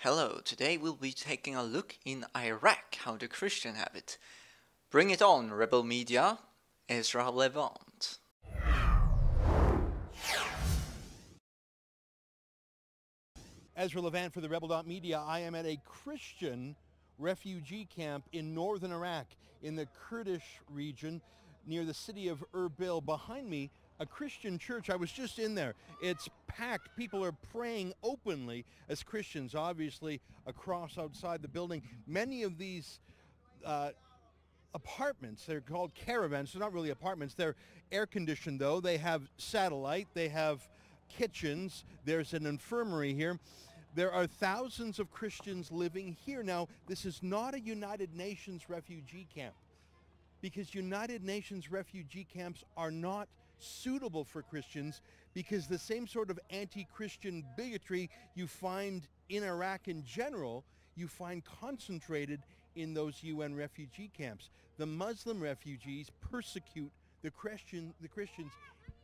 Hello, today we'll be taking a look in Iraq, how the Christians have it. Bring it on, Rebel Media, Ezra Levant. Ezra Levant for the Rebel.media. I am at a Christian refugee camp in northern Iraq, in the Kurdish region, near the city of Erbil. Behind me, a Christian church. I was just in there. It's packed. People are praying openly as Christians, obviously, across outside the building. Many of these apartments, they're called caravans. They're not really apartments. They're air-conditioned, though. They have satellite. They have kitchens. There's an infirmary here. There are thousands of Christians living here. Now, this is not a United Nations refugee camp, because United Nations refugee camps are not suitable for Christians, because the same sort of anti-Christian bigotry you find in Iraq in general, you find concentrated in those UN refugee camps. The Muslim refugees persecute the Christians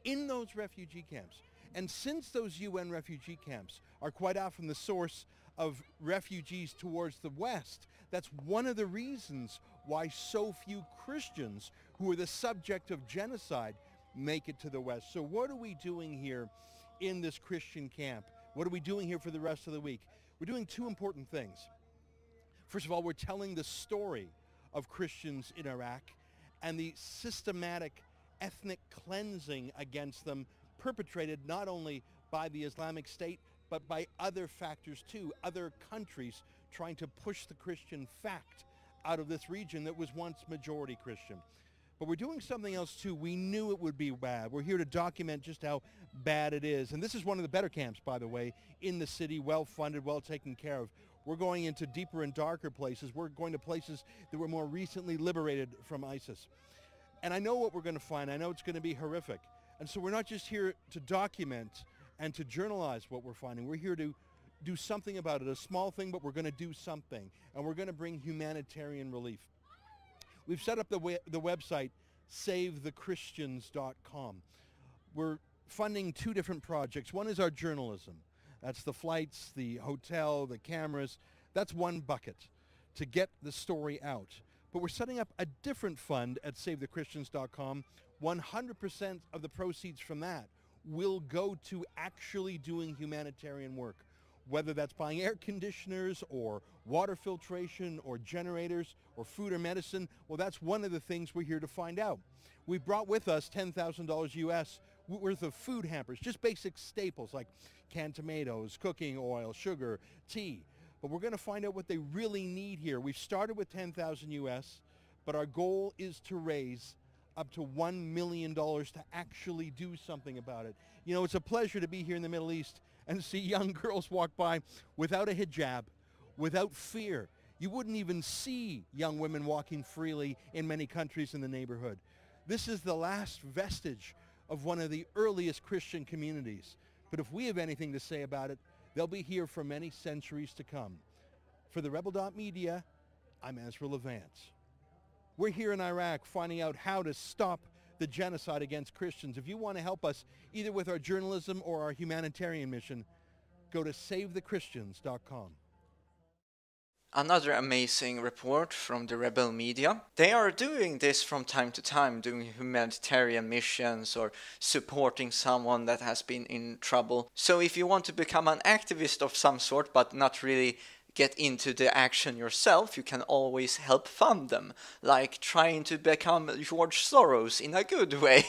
in those refugee camps. And since those UN refugee camps are quite often the source of refugees towards the West, that's one of the reasons why so few Christians who are the subject of genocide make it to the West. So what are we doing here in this Christian camp? What are we doing here for the rest of the week? We're doing two important things. First of all, we're telling the story of Christians in Iraq and the systematic ethnic cleansing against them perpetrated not only by the Islamic State, but by other factors too, other countries trying to push the Christian fact out of this region that was once majority Christian. But we're doing something else too. We knew it would be bad. We're here to document just how bad it is. And this is one of the better camps, by the way, in the city, well-funded, well taken care of. We're going into deeper and darker places. We're going to places that were more recently liberated from ISIS. And I know what we're going to find. I know it's going to be horrific. And so we're not just here to document and to journalize what we're finding. We're here to do something about it, a small thing, but we're going to do something. And we're going to bring humanitarian relief. We've set up the website, SaveTheChristians.com. We're funding two different projects. One is our journalism. That's the flights, the hotel, the cameras. That's one bucket to get the story out. But we're setting up a different fund at SaveTheChristians.com. 100% of the proceeds from that will go to actually doing humanitarian work, whether that's buying air conditioners or water filtration or generators or food or medicine. Well, that's one of the things we're here to find out. We brought with us $10,000 US worth of food hampers, just basic staples like canned tomatoes, cooking oil, sugar, tea. But we're going to find out what they really need here. We've started with $10,000 US, but our goal is to raise up to $1 million to actually do something about it. You know, it's a pleasure to be here in the Middle East and see young girls walk by without a hijab, without fear. You wouldn't even see young women walking freely in many countries in the neighborhood. This is the last vestige of one of the earliest Christian communities. But if we have anything to say about it, they'll be here for many centuries to come. For the Rebel.media, I'm Ezra Levant. We're here in Iraq finding out how to stop the genocide against Christians. If you want to help us, either with our journalism or our humanitarian mission, go to SaveTheChristians.com. Another amazing report from the Rebel Media. They are doing this from time to time, doing humanitarian missions or supporting someone that has been in trouble. So if you want to become an activist of some sort, but not really get into the action yourself, you can always help fund them, like trying to become George Soros in a good way.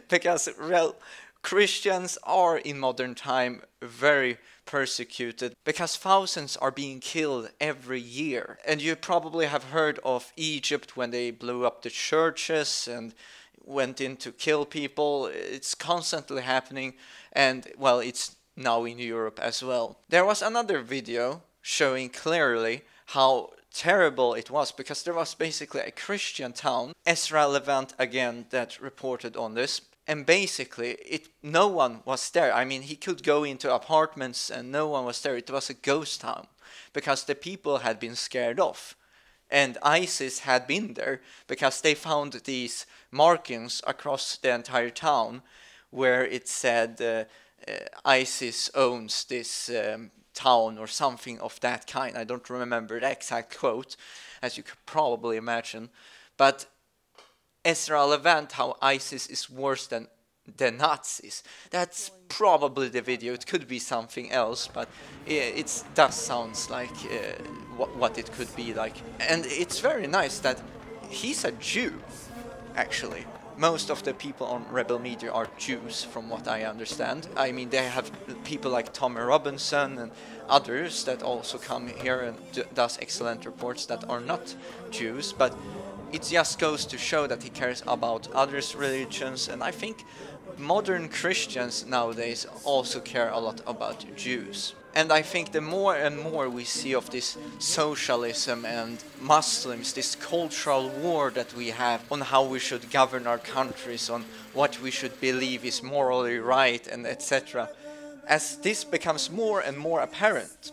Because, well, Christians are in modern time very persecuted, because thousands are being killed every year. And you probably have heard of Egypt when they blew up the churches and went in to kill people. It's constantly happening, and well, it's now in Europe as well. There was another video showing clearly how terrible it was, because there was basically a Christian town, Ezra Levant again, that reported on this. And basically, no one was there. I mean, he could go into apartments and no one was there. It was a ghost town because the people had been scared off. And ISIS had been there because they found these markings across the entire town where it said ISIS owns this town or something of that kind. I don't remember the exact quote, as you could probably imagine. But Ezra Levant, how ISIS is worse than the Nazis. That's probably the video. It could be something else, but it does sounds like what it could be like. And it's very nice that he's a Jew, actually. Most of the people on Rebel Media are Jews, from what I understand. I mean, they have people like Tommy Robinson and others that also come here and does excellent reports that are not Jews, but it just goes to show that he cares about others' religions, and I think modern Christians nowadays also care a lot about Jews. And I think the more and more we see of this socialism and Muslims, this cultural war that we have on how we should govern our countries, on what we should believe is morally right, and etc., as this becomes more and more apparent,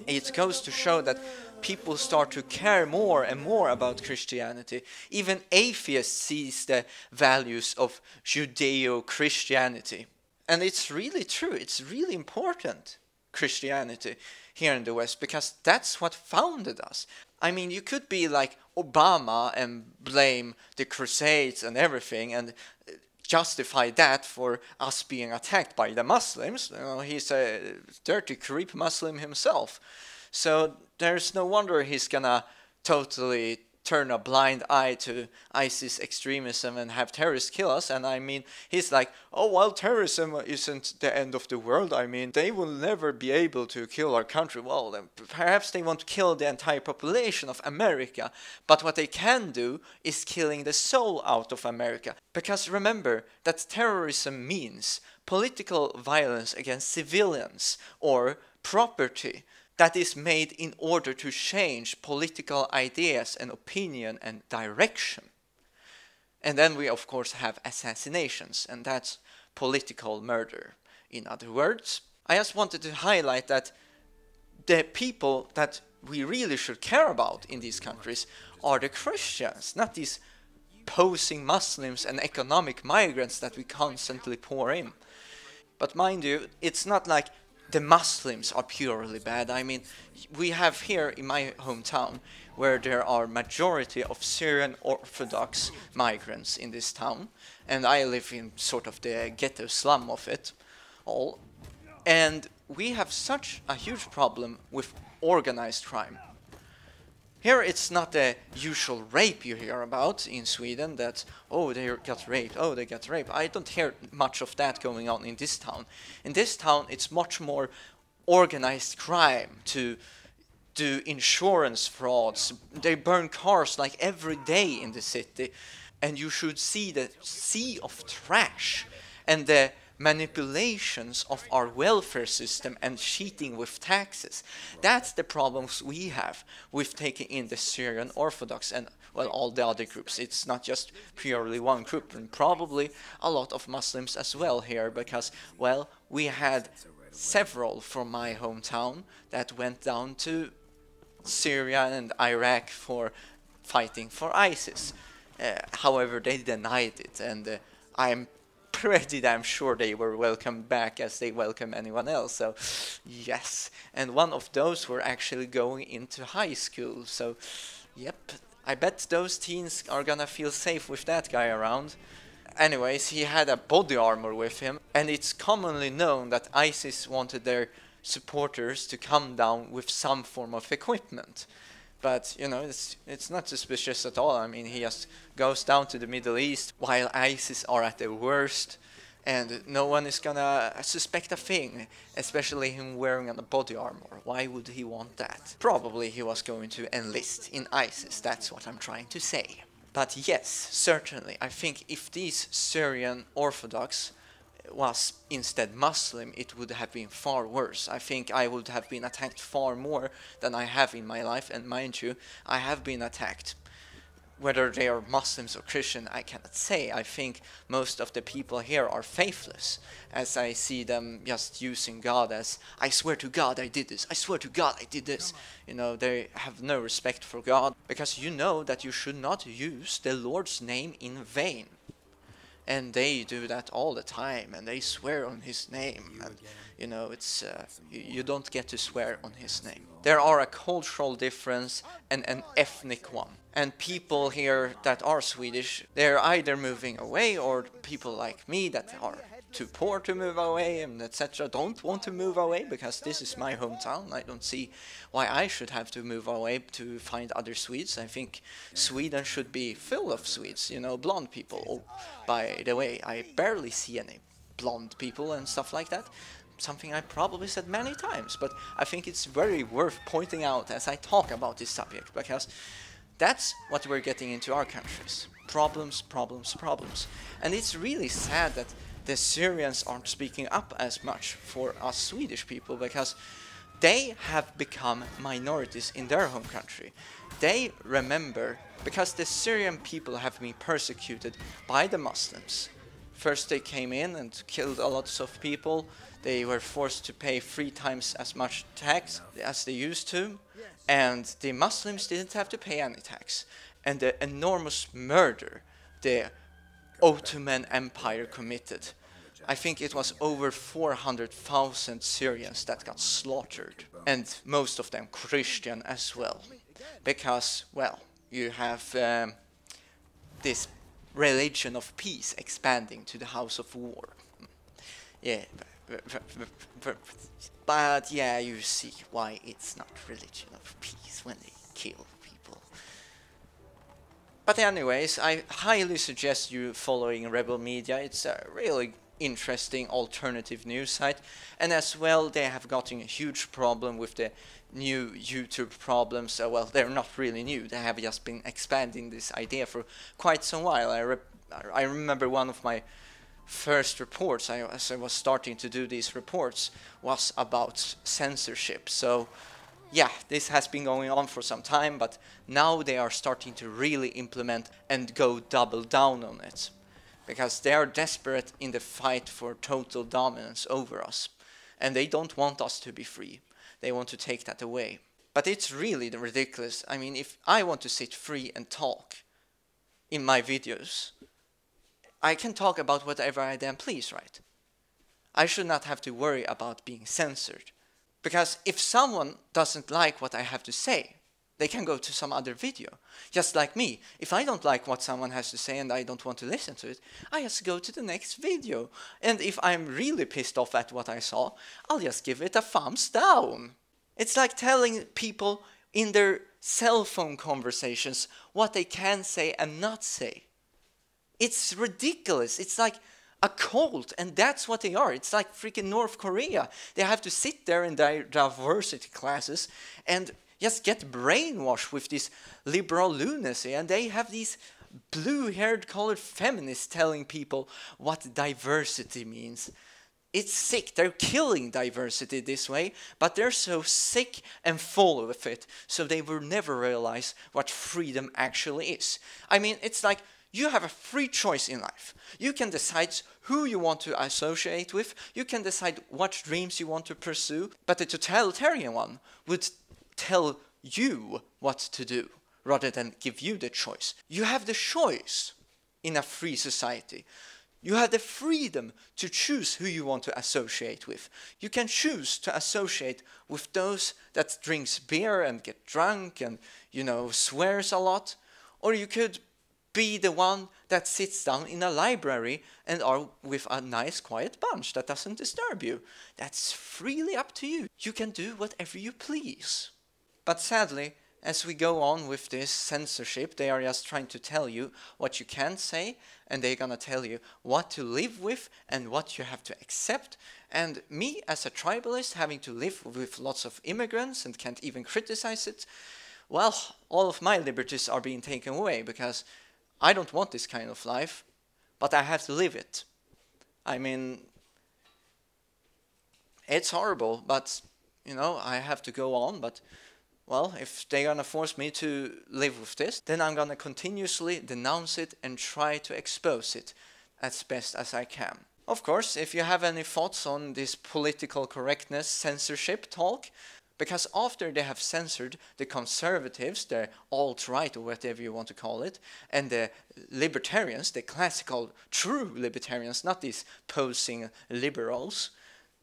it goes to show that people start to care more and more about Christianity. Even atheists sees the values of Judeo-Christianity. And it's really true, it's really important, Christianity, here in the West, because that's what founded us. I mean, you could be like Obama and blame the Crusades and everything and justify that for us being attacked by the Muslims. You know, he's a dirty creep Muslim himself. So there's no wonder he's gonna totally turn a blind eye to ISIS extremism and have terrorists kill us. And I mean, he's like, oh, well, terrorism isn't the end of the world. I mean, they will never be able to kill our country. Well, then perhaps they won't kill the entire population of America, but what they can do is killing the soul out of America. Because remember that terrorism means political violence against civilians or property that is made in order to change political ideas and opinion and direction. And then we of course have assassinations, and that's political murder. In other words, I just wanted to highlight that the people that we really should care about in these countries are the Christians, not these posing Muslims and economic migrants that we constantly pour in. But mind you, it's not like the Muslims are purely bad. I mean, we have here in my hometown where there are majority of Syrian Orthodox migrants in this town, and I live in sort of the ghetto slum of it all, and we have such a huge problem with organized crime. Here it's not the usual rape you hear about in Sweden, that, oh, they got raped, oh, they got raped. I don't hear much of that going on in this town. In this town, it's much more organized crime to do insurance frauds. They burn cars like every day in the city. And you should see the sea of trash and the manipulations of our welfare system and cheating with taxes. That's the problems we have with taking in the Syrian Orthodox and, well, all the other groups. It's not just purely one group, and probably a lot of Muslims as well here, because, well, we had several from my hometown that went down to Syria and Iraq for fighting for ISIS. However, they denied it, and I'm pretty damn sure they were welcomed back as they welcome anyone else. So yes, and one of those were actually going into high school. So yep, I bet those teens are gonna feel safe with that guy around. Anyways, he had a body armor with him, and it's commonly known that ISIS wanted their supporters to come down with some form of equipment. But, you know, it's not suspicious at all. I mean, he just goes down to the Middle East while ISIS are at their worst, and no one is gonna suspect a thing, especially him wearing a body armor. Why would he want that? Probably he was going to enlist in ISIS, that's what I'm trying to say. But yes, certainly, I think if these Syrian Orthodox was instead Muslim, it would have been far worse. I think I would have been attacked far more than I have in my life, and mind you, I have been attacked. Whether they are Muslims or Christian, I cannot say. I think most of the people here are faithless, as I see them just using God as, I swear to God I did this, I swear to God I did this. You know, they have no respect for God, because you know that you should not use the Lord's name in vain. and they do that all the time, and they swear on his name, and it's you don't get to swear on his name. There are a cultural difference and an ethnic one, and people here that are Swedish, they're either moving away, or people like me that are too poor to move away and etc. don't want to move away, because this is my hometown. I don't see why I should have to move away to find other Swedes. I think Sweden should be full of Swedes, blonde people. Oh, by the way, I barely see any blonde people and stuff like that. Something I probably said many times, but I think it's very worth pointing out as I talk about this subject, because that's what we're getting into our countries. Problems, problems, problems. And it's really sad that the Syrians aren't speaking up as much for us Swedish people, because they have become minorities in their home country. They remember, because the Syrian people have been persecuted by the Muslims. First they came in and killed a lot of people. They were forced to pay 3 times as much tax as they used to, and the Muslims didn't have to pay any tax. And the enormous murder the Ottoman Empire committed. I think it was over 400,000 Syrians that got slaughtered, and most of them Christian as well, because, well, you have this religion of peace expanding to the house of war. Yeah, but yeah, you see why it's not religion of peace when they kill people. But anyways, I highly suggest you following Rebel Media. It's a really interesting alternative news site, and as well they have gotten a huge problem with the new YouTube problems. Well, they're not really new, they have just been expanding this idea for quite some while. I remember one of my first reports, as I was starting to do these reports, was about censorship. So yeah, this has been going on for some time, but now they are starting to really implement and go double down on it, because they are desperate in the fight for total dominance over us, and they don't want us to be free. They want to take that away. But it's really ridiculous. I mean, if I want to sit free and talk in my videos, I can talk about whatever I damn please, right? I should not have to worry about being censored. Because if someone doesn't like what I have to say, they can go to some other video. Just like me, if I don't like what someone has to say and I don't want to listen to it, I just go to the next video. And if I'm really pissed off at what I saw, I'll just give it a thumbs down. It's like telling people in their cell phone conversations what they can say and not say. It's ridiculous. It's like a cult, and that's what they are. It's like freaking North Korea. They have to sit there in their diversity classes and just get brainwashed with this liberal lunacy, and they have these blue-haired colored feminists telling people what diversity means. It's sick. They're killing diversity this way, but they're so sick and full of it, so they will never realize what freedom actually is. I mean, it's like you have a free choice in life. You can decide who you want to associate with, you can decide what dreams you want to pursue, but the totalitarian one would tell you what to do rather than give you the choice. You have the choice in a free society. You have the freedom to choose who you want to associate with. You can choose to associate with those that drinks beer and get drunk and, swears a lot, or you could be the one that sits down in a library and are with a nice quiet bunch that doesn't disturb you. That's freely up to you. You can do whatever you please. But sadly, as we go on with this censorship, they are just trying to tell you what you can't say, and they're gonna tell you what to live with and what you have to accept. And me, as a tribalist, having to live with lots of immigrants and can't even criticize it, well, all of my liberties are being taken away, because I don't want this kind of life, but I have to live it. I mean, it's horrible, but, I have to go on. But, well, if they're gonna force me to live with this, then I'm gonna continuously denounce it and try to expose it as best as I can. Of course, if you have any thoughts on this political correctness censorship talk, Because after they have censored the conservatives, the alt-right or whatever you want to call it, and the libertarians, the classical true libertarians, not these posing liberals,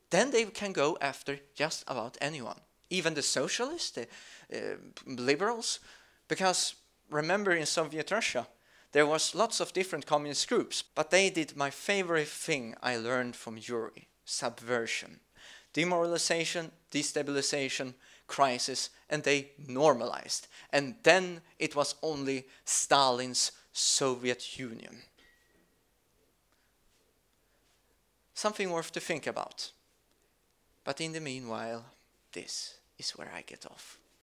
then they can go after just about anyone. Even the socialists, the liberals, because remember in Soviet Russia, there was lots of different communist groups, but they did my favorite thing I learned from Yuri: subversion. Demoralization, destabilization, crisis, and they normalized. And then it was only Stalin's Soviet Union. Something worth to think about. But in the meanwhile, this is where I get off.